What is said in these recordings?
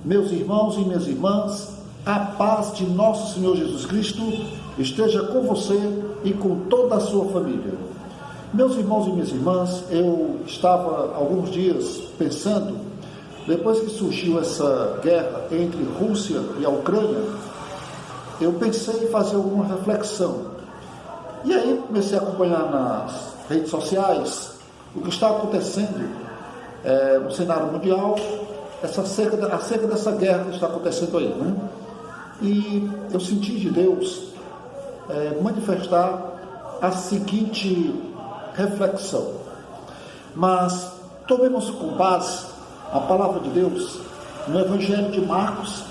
Meus irmãos e minhas irmãs, a paz de nosso Senhor Jesus Cristo esteja com você e com toda a sua família. Meus irmãos e minhas irmãs, eu estava alguns dias pensando, depois que surgiu essa guerra entre Rússia e a Ucrânia, eu pensei em fazer alguma reflexão. E aí comecei a acompanhar nas redes sociais o que está acontecendo no cenário mundial, acerca dessa guerra que está acontecendo aí, né? E eu senti de Deus manifestar a seguinte reflexão. Mas tomemos com base a palavra de Deus no Evangelho de Marcos,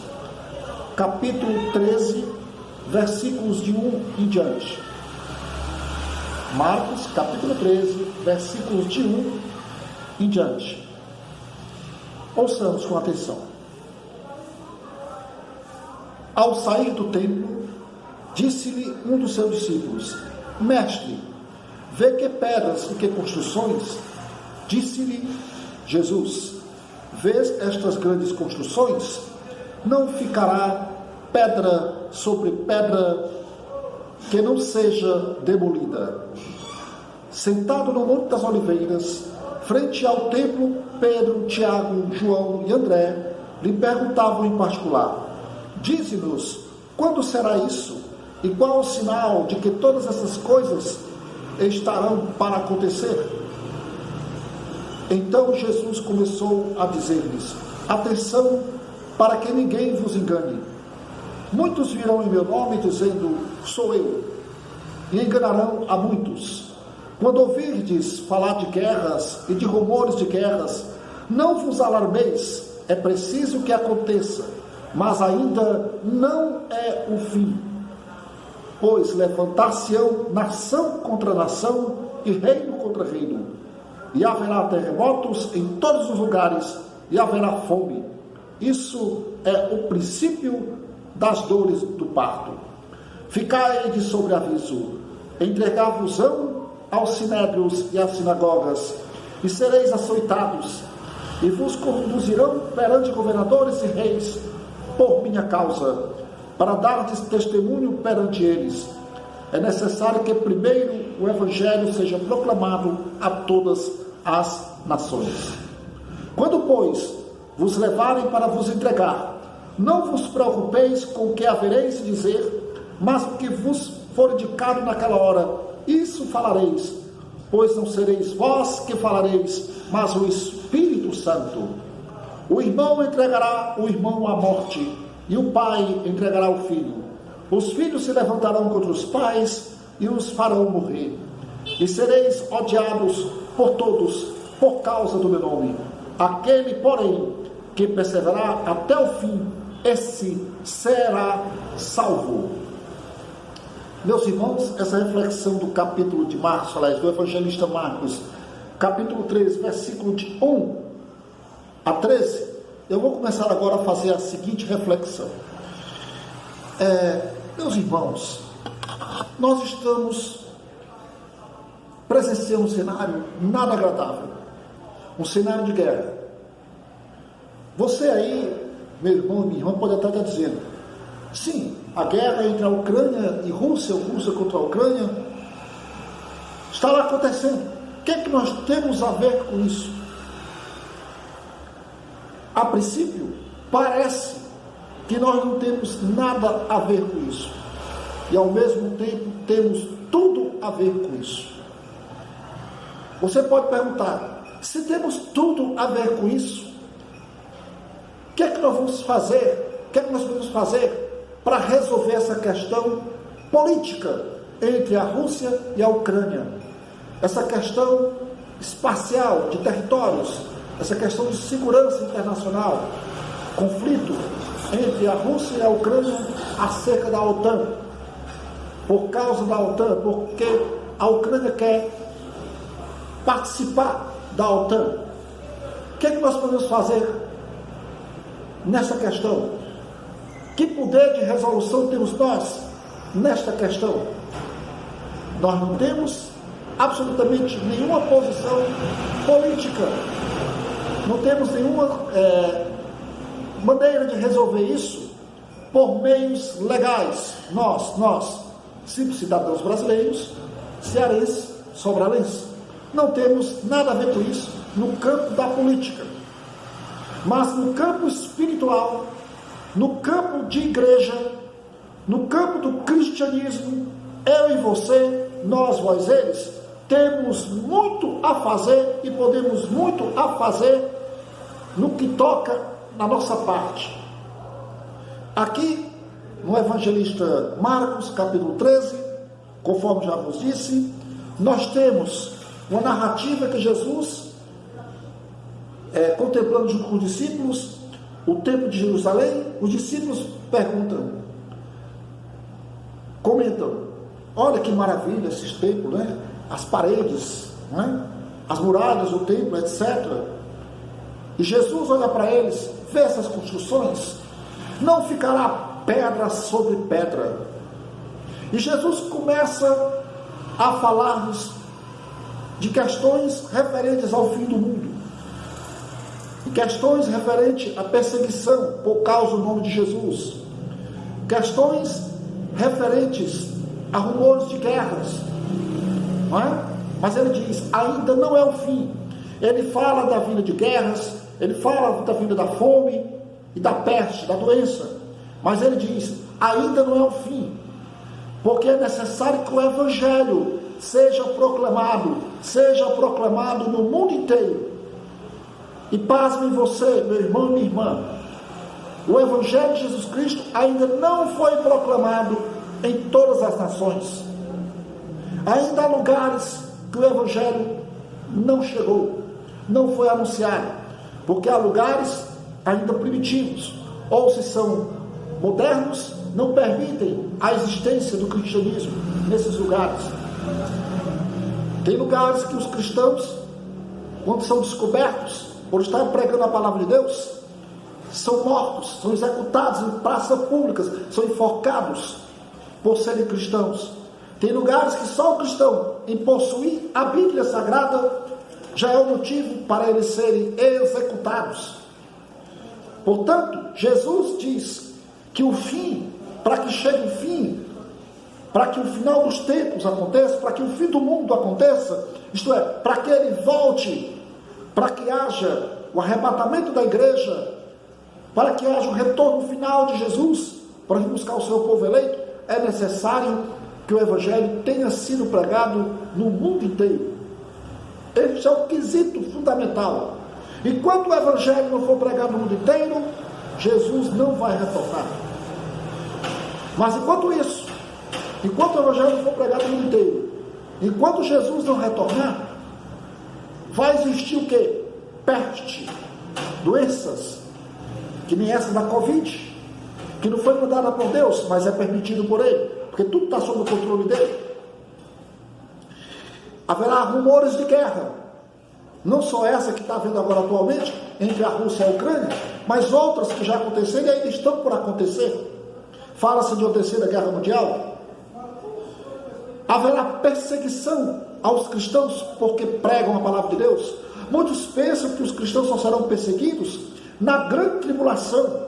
capítulo 13, versículos de 1 em diante. Marcos, capítulo 13, versículos de 1 em diante. Ouçamos com atenção. Ao sair do templo, disse-lhe um dos seus discípulos: Mestre, vê que pedras e que construções? Disse-lhe Jesus: Vês estas grandes construções? Não ficará pedra sobre pedra que não seja demolida. Sentado no Monte das Oliveiras, frente ao templo, Pedro, Tiago, João e André lhe perguntavam em particular: Dize-nos, quando será isso? E qual o sinal de que todas essas coisas estarão para acontecer? Então Jesus começou a dizer-lhes: Atenção, para que ninguém vos engane. Muitos virão em meu nome dizendo: Sou eu, e enganarão a muitos. Quando ouvirdes falar de guerras e de rumores de guerras, não vos alarmeis, é preciso que aconteça, mas ainda não é o fim. Pois levantar-se-ão nação contra nação e reino contra reino, e haverá terremotos em todos os lugares, e haverá fome. Isso é o princípio das dores do parto. Ficai de sobreaviso, entregar-vos-ão aos sinédrios e às sinagogas, e sereis açoitados, e vos conduzirão perante governadores e reis, por minha causa, para dardes testemunho perante eles. É necessário que primeiro o Evangelho seja proclamado a todas as nações. Quando, pois, vos levarem para vos entregar, não vos preocupeis com o que havereis de dizer, mas o que vos for indicado naquela hora, isso falareis, pois não sereis vós que falareis, mas o Espírito Santo. O irmão entregará o irmão à morte, e o pai entregará o filho. Os filhos se levantarão contra os pais e os farão morrer. E sereis odiados por todos, por causa do meu nome. Aquele, porém, que perseverar até o fim, esse será salvo. Meus irmãos, essa reflexão do capítulo de Marcos, do evangelista Marcos, capítulo 13, versículo de 1 a 13, eu vou começar agora a fazer a seguinte reflexão. Meus irmãos, nós estamos presenciando um cenário nada agradável, um cenário de guerra. Você aí, meu irmão e minha irmã, pode até estar dizendo: sim, a guerra entre a Ucrânia e Rússia, Rússia contra a Ucrânia, está lá acontecendo. O que é que nós temos a ver com isso? A princípio, parece que nós não temos nada a ver com isso. E ao mesmo tempo, temos tudo a ver com isso. Você pode perguntar: se temos tudo a ver com isso, o que é que nós vamos fazer? O que é que nós podemos fazer para resolver essa questão política entre a Rússia e a Ucrânia? Essa questão espacial de territórios, essa questão de segurança internacional, conflito entre a Rússia e a Ucrânia acerca da OTAN, por causa da OTAN, porque a Ucrânia quer participar da OTAN. O que é que nós podemos fazer nessa questão? Que poder de resolução temos nós nesta questão? Nós não temos absolutamente nenhuma posição política, não temos nenhuma maneira de resolver isso por meios legais. Nós, simples cidadãos brasileiros, cearenses, sobralenses, não temos nada a ver com isso no campo da política. Mas no campo espiritual, no campo de igreja, no campo do cristianismo, eu e você, nós, vós, eles, temos muito a fazer e podemos muito a fazer no que toca na nossa parte. Aqui, no evangelista Marcos, capítulo 13, conforme já vos disse, nós temos uma narrativa que Jesus, contemplando junto com os discípulos o templo de Jerusalém, os discípulos comentam, olha que maravilha esses templos, né? As paredes, né? As muralhas do templo, etc. E Jesus olha para eles, vê essas construções, não ficará pedra sobre pedra. E Jesus começa a falar-nos de questões referentes ao fim do mundo, e questões referentes à perseguição por causa do nome de Jesus, questões referentes a rumores de guerras, não é? Mas ele diz, ainda não é o fim. Ele fala da vinda de guerras, ele fala da vinda da fome e da peste, da doença, mas ele diz, ainda não é o fim, porque é necessário que o evangelho seja proclamado no mundo inteiro. E pasmem você, meu irmão e minha irmã, o evangelho de Jesus Cristo ainda não foi proclamado em todas as nações. Ainda há lugares que o evangelho não chegou, não foi anunciado, porque há lugares ainda primitivos, ou se são modernos, não permitem a existência do cristianismo nesses lugares. Tem lugares que os cristãos, quando são descobertos por estar pregando a palavra de Deus, são mortos, são executados em praças públicas, são enforcados por serem cristãos. Tem lugares que só o cristão, em possuir a Bíblia Sagrada, já é o motivo para eles serem executados. Portanto, Jesus diz que o fim, para que chegue o fim, para que o final dos tempos aconteça, para que o fim do mundo aconteça, isto é, para que ele volte, para que haja o arrebatamento da igreja, para que haja o retorno final de Jesus, para vir buscar o seu povo eleito, é necessário que o evangelho tenha sido pregado no mundo inteiro. Esse é o quesito fundamental. Enquanto o evangelho não for pregado no mundo inteiro, Jesus não vai retornar. Mas enquanto isso, enquanto o evangelho não for pregado no mundo inteiro, enquanto Jesus não retornar, vai existir o quê? Peste, doenças, que nem essa da Covid, que não foi mandada por Deus, mas é permitido por Ele, porque tudo está sob o controle dele. Haverá rumores de guerra, não só essa que está havendo agora atualmente, entre a Rússia e a Ucrânia, mas outras que já aconteceram e ainda estão por acontecer. Fala-se de uma terceira guerra mundial. Haverá perseguição aos cristãos porque pregam a palavra de Deus. Muitos pensam que os cristãos só serão perseguidos na grande tribulação,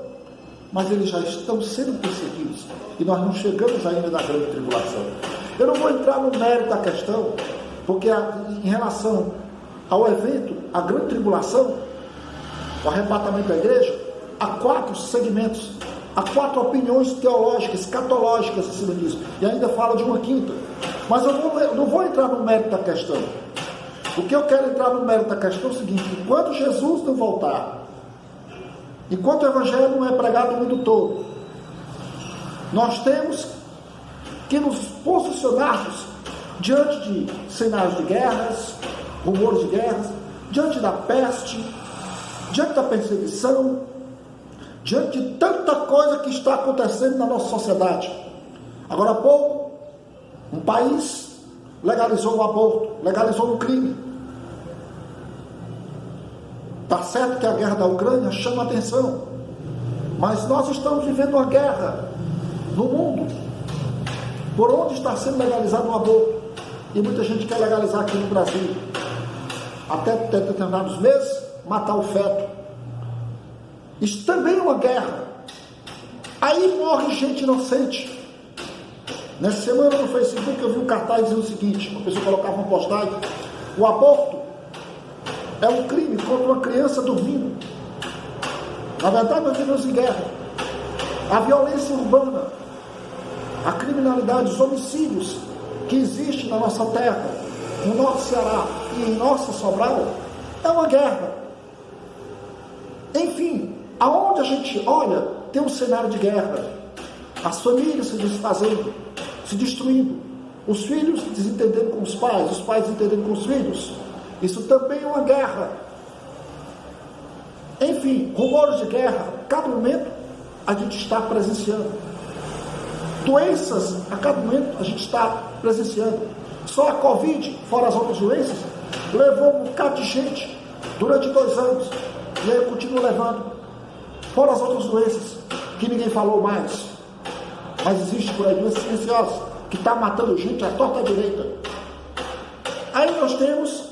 mas eles já estão sendo perseguidos e nós não chegamos ainda na grande tribulação. Eu não vou entrar no mérito da questão, porque em relação ao evento, a grande tribulação, o arrebatamento da igreja, há 4 segmentos, há 4 opiniões teológicas, escatológicas em cima disso, e ainda fala de uma quinta. Mas eu não vou entrar no mérito da questão. O que eu quero entrar no mérito da questão é o seguinte: enquanto Jesus não voltar, enquanto o evangelho não é pregado no mundo todo, nós temos que nos posicionarmos diante de cenários de guerras, rumores de guerras, diante da peste, diante da perseguição, diante de tanta coisa que está acontecendo na nossa sociedade. Agora há pouco, um país legalizou o aborto, legalizou o crime. Está certo que a guerra da Ucrânia chama a atenção, mas nós estamos vivendo uma guerra no mundo, por onde está sendo legalizado o aborto, e muita gente quer legalizar aqui no Brasil, até determinados meses, matar o feto. Isso também é uma guerra. Aí morre gente inocente. Nessa semana no Facebook eu vi um cartaz dizendo o seguinte, uma pessoa colocava uma postagem: o aborto é um crime contra uma criança dormindo. Na verdade, nós vivemos em guerra. A violência urbana, a criminalidade, os homicídios que existem na nossa terra, no nosso Ceará e em nossa Sobral, é uma guerra. Enfim, aonde a gente olha, tem um cenário de guerra. As famílias se desfazendo, se destruindo, os filhos desentendendo com os pais desentendendo com os filhos. Isso também é uma guerra. Enfim, rumores de guerra, cada momento a gente está presenciando. Doenças, a cada momento a gente está presenciando. Só a Covid, fora as outras doenças, levou um bocado de gente durante 2 anos. E aí continua levando. Fora as outras doenças, que ninguém falou mais. Mas existe por aí doenças silenciosas, que está matando gente à torta à direita. Aí nós temos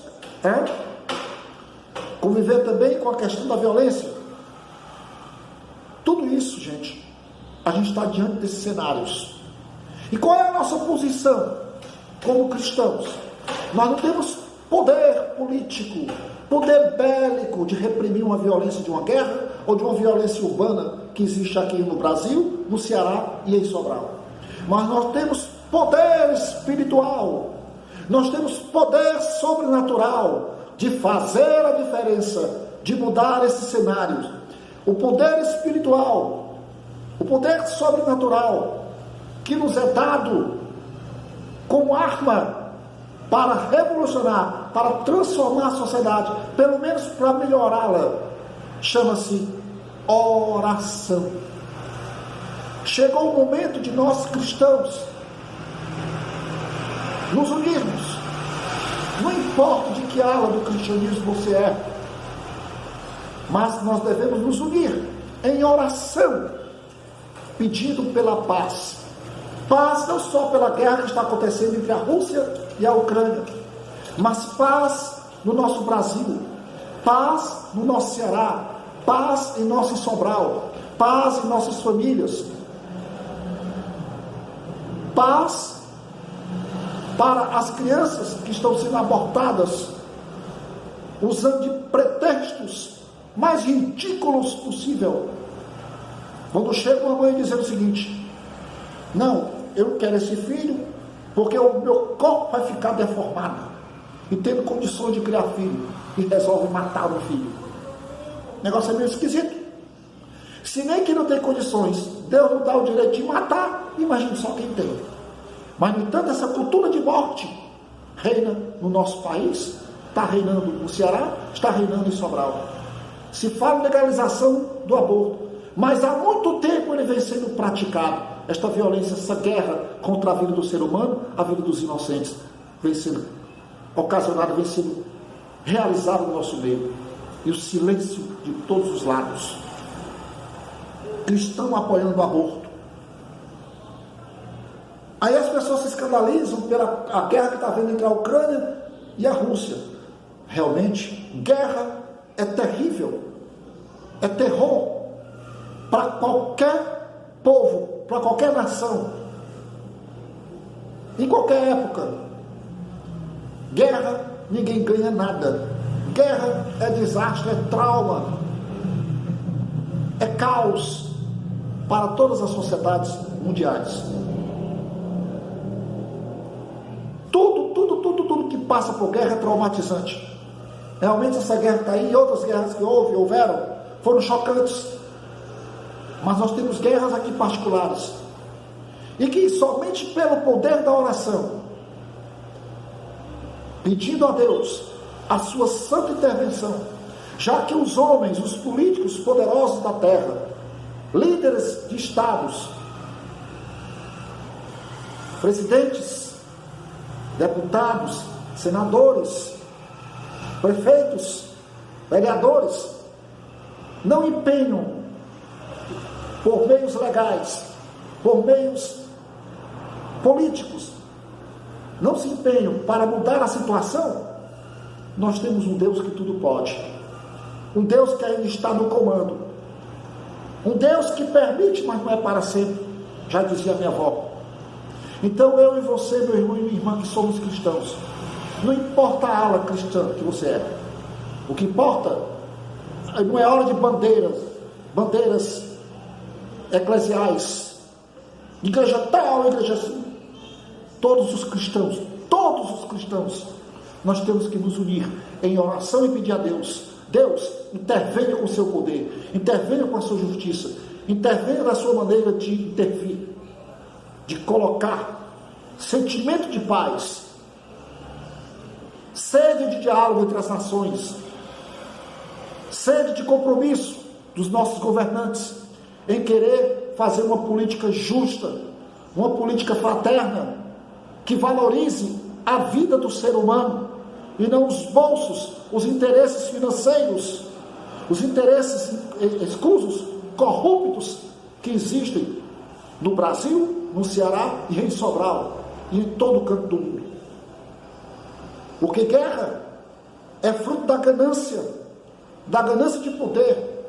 conviver também com a questão da violência. Tudo isso, gente, a gente está diante desses cenários. E qual é a nossa posição como cristãos? Nós não temos poder político, poder bélico de reprimir uma violência de uma guerra ou de uma violência urbana que existe aqui no Brasil, no Ceará e em Sobral. Mas nós temos poder espiritual, nós temos poder sobrenatural de fazer a diferença, de mudar esses cenários. O poder espiritual, o poder sobrenatural que nos é dado como arma para revolucionar, para transformar a sociedade, pelo menos para melhorá-la, chama-se oração. Chegou o momento de nós cristãos nos unirmos. Não importa de que ala do cristianismo você é, mas nós devemos nos unir em oração, pedindo pela paz. Paz não só pela guerra que está acontecendo entre a Rússia e a Ucrânia, mas paz no nosso Brasil, paz no nosso Ceará, paz em nosso Sobral, paz em nossas famílias, paz para as crianças que estão sendo abortadas, usando de pretextos mais ridículos possível. Quando chega uma mãe dizendo o seguinte: não, eu quero esse filho porque o meu corpo vai ficar deformado, e tendo condições de criar filho, e resolve matar o filho. O negócio é meio esquisito. Se nem quem não tem condições, Deus não dá o direito de matar, imagine só quem tem. Mas, no entanto, essa cultura de morte reina no nosso país, está reinando no Ceará, está reinando em Sobral. Se fala em legalização do aborto, mas há muito tempo ele vem sendo praticado. Esta violência, essa guerra contra a vida do ser humano, a vida dos inocentes, vem sendo ocasionada, vem sendo realizada no nosso meio. E o silêncio de todos os lados. Cristão apoiando o aborto. Aí as pessoas se escandalizam pela a guerra que está havendo entre a Ucrânia e a Rússia. Realmente, guerra é terrível, é terror para qualquer povo, para qualquer nação, em qualquer época. Guerra, ninguém ganha nada. Guerra é desastre, é trauma, é caos para todas as sociedades mundiais. Tudo que passa por guerra é traumatizante. Realmente essa guerra está aí, e outras guerras que houveram, foram chocantes. Mas nós temos guerras aqui particulares. E que somente pelo poder da oração, pedindo a Deus a sua santa intervenção, já que os homens, os políticos poderosos da terra, líderes de estados, presidentes, deputados, senadores, prefeitos, vereadores, não empenham por meios legais, por meios políticos, não se empenham para mudar a situação. Nós temos um Deus que tudo pode, um Deus que ainda está no comando, Um Deus que permite, mas não é para sempre, já dizia minha avó. Então eu e você, meu irmão e minha irmã, que somos cristãos, não importa a ala cristã que você é, o que importa não é hora de bandeiras eclesiais, igreja tal, igreja assim. Todos os cristãos, nós temos que nos unir em oração e pedir a Deus: Deus, intervenha com o seu poder, intervenha com a sua justiça, intervenha na sua maneira de intervir, de colocar sentimento de paz, sede de diálogo entre as nações, sede de compromisso dos nossos governantes em querer fazer uma política justa, uma política fraterna, que valorize a vida do ser humano e não os bolsos, os interesses financeiros, os interesses escusos, corruptos que existem no Brasil, no Ceará e em Sobral e em todo o canto do mundo. Porque guerra é fruto da ganância de poder,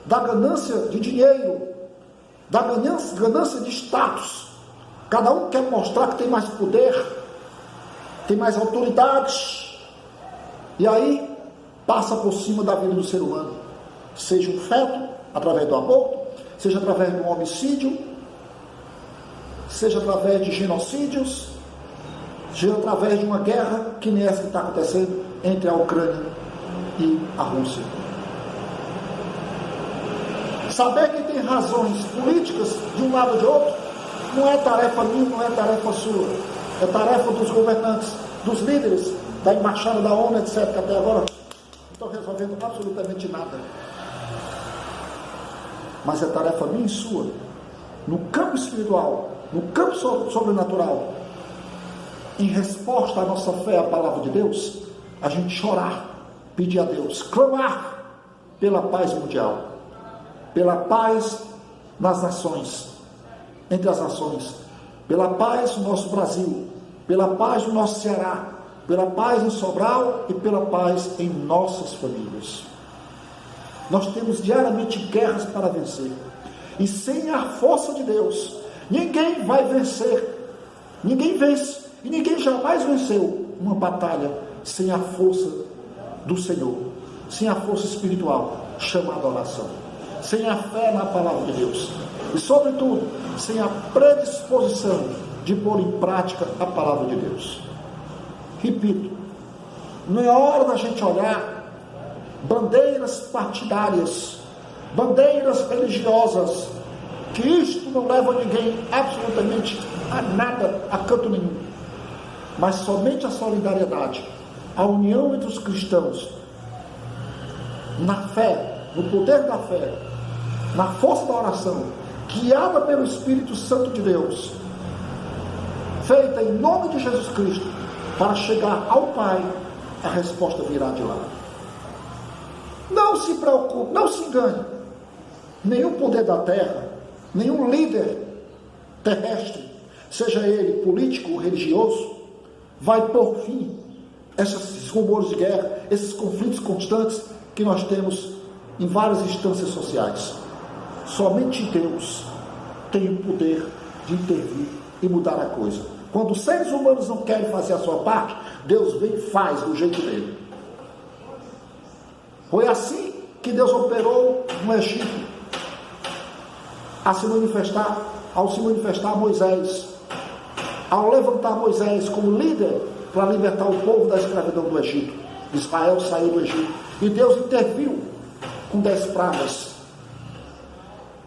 da ganância de dinheiro, da ganância de status. Cada um quer mostrar que tem mais poder, tem mais autoridade, e aí passa por cima da vida do ser humano, seja um feto, através do aborto, seja através de um homicídio, seja através de genocídios, seja através de uma guerra que nem essa que está acontecendo entre a Ucrânia e a Rússia. Saber que tem razões políticas de um lado ou de outro não é tarefa minha, não é tarefa sua, é tarefa dos governantes, dos líderes da embaixada da ONU, etc., que até agora não estão resolvendo absolutamente nada. Mas é tarefa minha e sua, no campo espiritual, no campo sobrenatural, em resposta à nossa fé, à palavra de Deus, a gente chorar, pedir a Deus, clamar pela paz mundial, pela paz nas nações, entre as nações, pela paz no nosso Brasil, pela paz no nosso Ceará, pela paz em Sobral e pela paz em nossas famílias. Nós temos diariamente guerras para vencer, e sem a força de Deus, ninguém vai vencer, ninguém vence, e ninguém jamais venceu uma batalha sem a força do Senhor, sem a força espiritual, chamada oração, sem a fé na palavra de Deus, e sobretudo, sem a predisposição de pôr em prática a palavra de Deus. Repito, não é hora da gente olhar bandeiras partidárias, bandeiras religiosas, que isto não leva ninguém absolutamente a nada, a canto nenhum, mas somente a solidariedade, a união entre os cristãos, na fé, no poder da fé, na força da oração, guiada pelo Espírito Santo de Deus, feita em nome de Jesus Cristo, para chegar ao Pai, a resposta virá de lá. Não se preocupe, não se engane, nenhum poder da terra, nenhum líder terrestre, seja ele político ou religioso, vai pôr fim a esses rumores de guerra, esses conflitos constantes que nós temos em várias instâncias sociais. Somente Deus tem o poder de intervir e mudar a coisa. Quando os seres humanos não querem fazer a sua parte, Deus vem e faz do jeito dele. Foi assim que Deus operou no Egito, ao se manifestar a Moisés, ao levantar Moisés como líder para libertar o povo da escravidão do Egito. Israel saiu do Egito e Deus interviu com 10 pragas.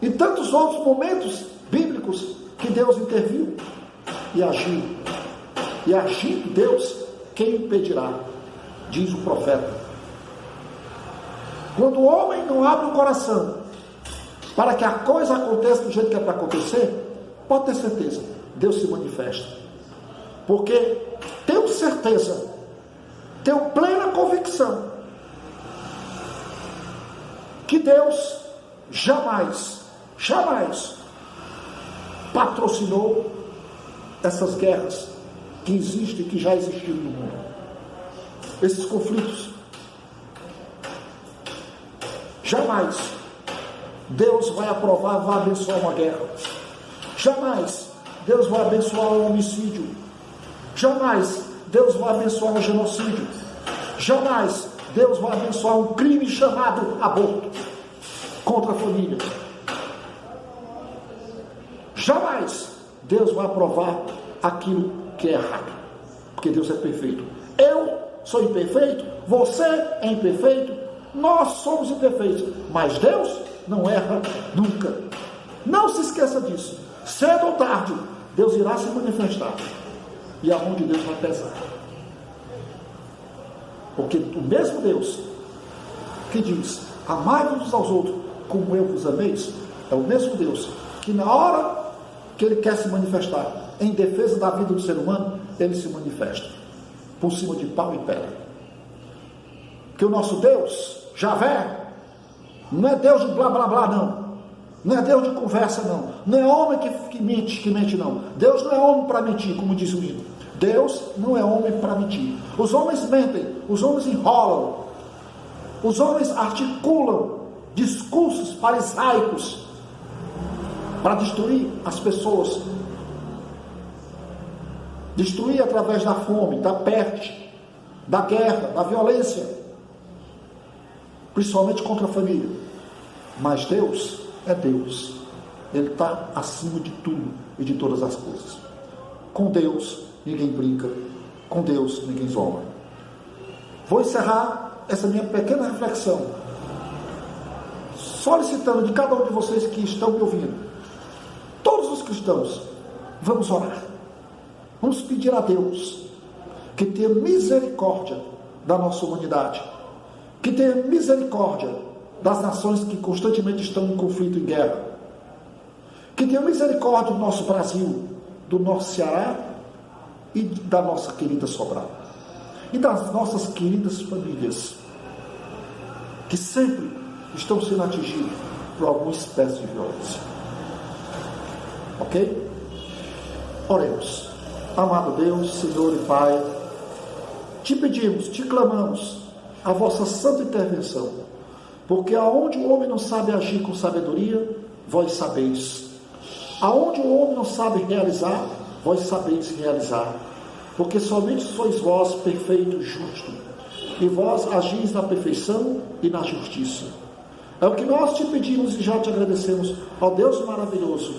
E tantos outros momentos bíblicos que Deus interviu e agiu. E agindo Deus, quem impedirá? Diz o profeta. Quando o homem não abre o coração para que a coisa aconteça do jeito que é para acontecer, pode ter certeza, Deus se manifesta. Porque tenho certeza, tenho plena convicção que Deus jamais patrocinou essas guerras que existem, que já existiram no mundo. Esses conflitos. Jamais Deus vai aprovar, vai abençoar uma guerra. Jamais Deus vai abençoar um homicídio. Jamais Deus vai abençoar um genocídio. Jamais Deus vai abençoar um crime chamado aborto contra a família. Jamais Deus vai aprovar aquilo que é errado, porque Deus é perfeito. Eu sou imperfeito, você é imperfeito, nós somos imperfeitos, mas Deus não erra nunca. Não se esqueça disso. Cedo ou tarde, Deus irá se manifestar e a mão de Deus vai pesar. Porque o mesmo Deus que diz: amai-vos uns aos outros como eu vos ameis, é o mesmo Deus que na hora que Ele quer se manifestar em defesa da vida do ser humano, Ele se manifesta por cima de pau e pedra. Porque o nosso Deus, Javé, não é Deus de blá blá blá, não. Não é Deus de conversa, não. Não é homem que mente, não. Deus não é homem para mentir, como diz o hino. Deus não é homem para mentir. Os homens mentem, os homens enrolam, os homens articulam discursos farisaicos para destruir as pessoas. Destruir através da fome, da peste, da guerra, da violência, principalmente contra a família. Mas Deus é Deus. Ele está acima de tudo e de todas as coisas. Com Deus ninguém brinca, com Deus ninguém zomba. Vou encerrar essa minha pequena reflexão solicitando de cada um de vocês que estão me ouvindo, todos os cristãos, vamos orar. Vamos pedir a Deus que tenha misericórdia da nossa humanidade, que tenha misericórdia das nações que constantemente estão em conflito e guerra, que tenha misericórdia do nosso Brasil, do nosso Ceará e da nossa querida Sobral, e das nossas queridas famílias, que sempre estão sendo atingidas por alguma espécie de violência. Ok? Oremos. Amado Deus, Senhor e Pai, te pedimos, te clamamos a vossa santa intervenção, porque aonde o homem não sabe agir com sabedoria, vós sabeis. Aonde o homem não sabe realizar, vós sabeis realizar, porque somente sois vós perfeito e justo, e vós agis na perfeição e na justiça. É o que nós te pedimos e já te agradecemos, ó Deus maravilhoso,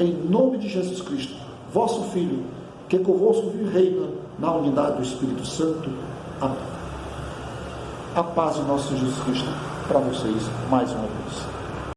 em nome de Jesus Cristo, vosso Filho, que convosco vive e reina na unidade do Espírito Santo. Amém. A paz de nosso Jesus Cristo para vocês mais uma vez.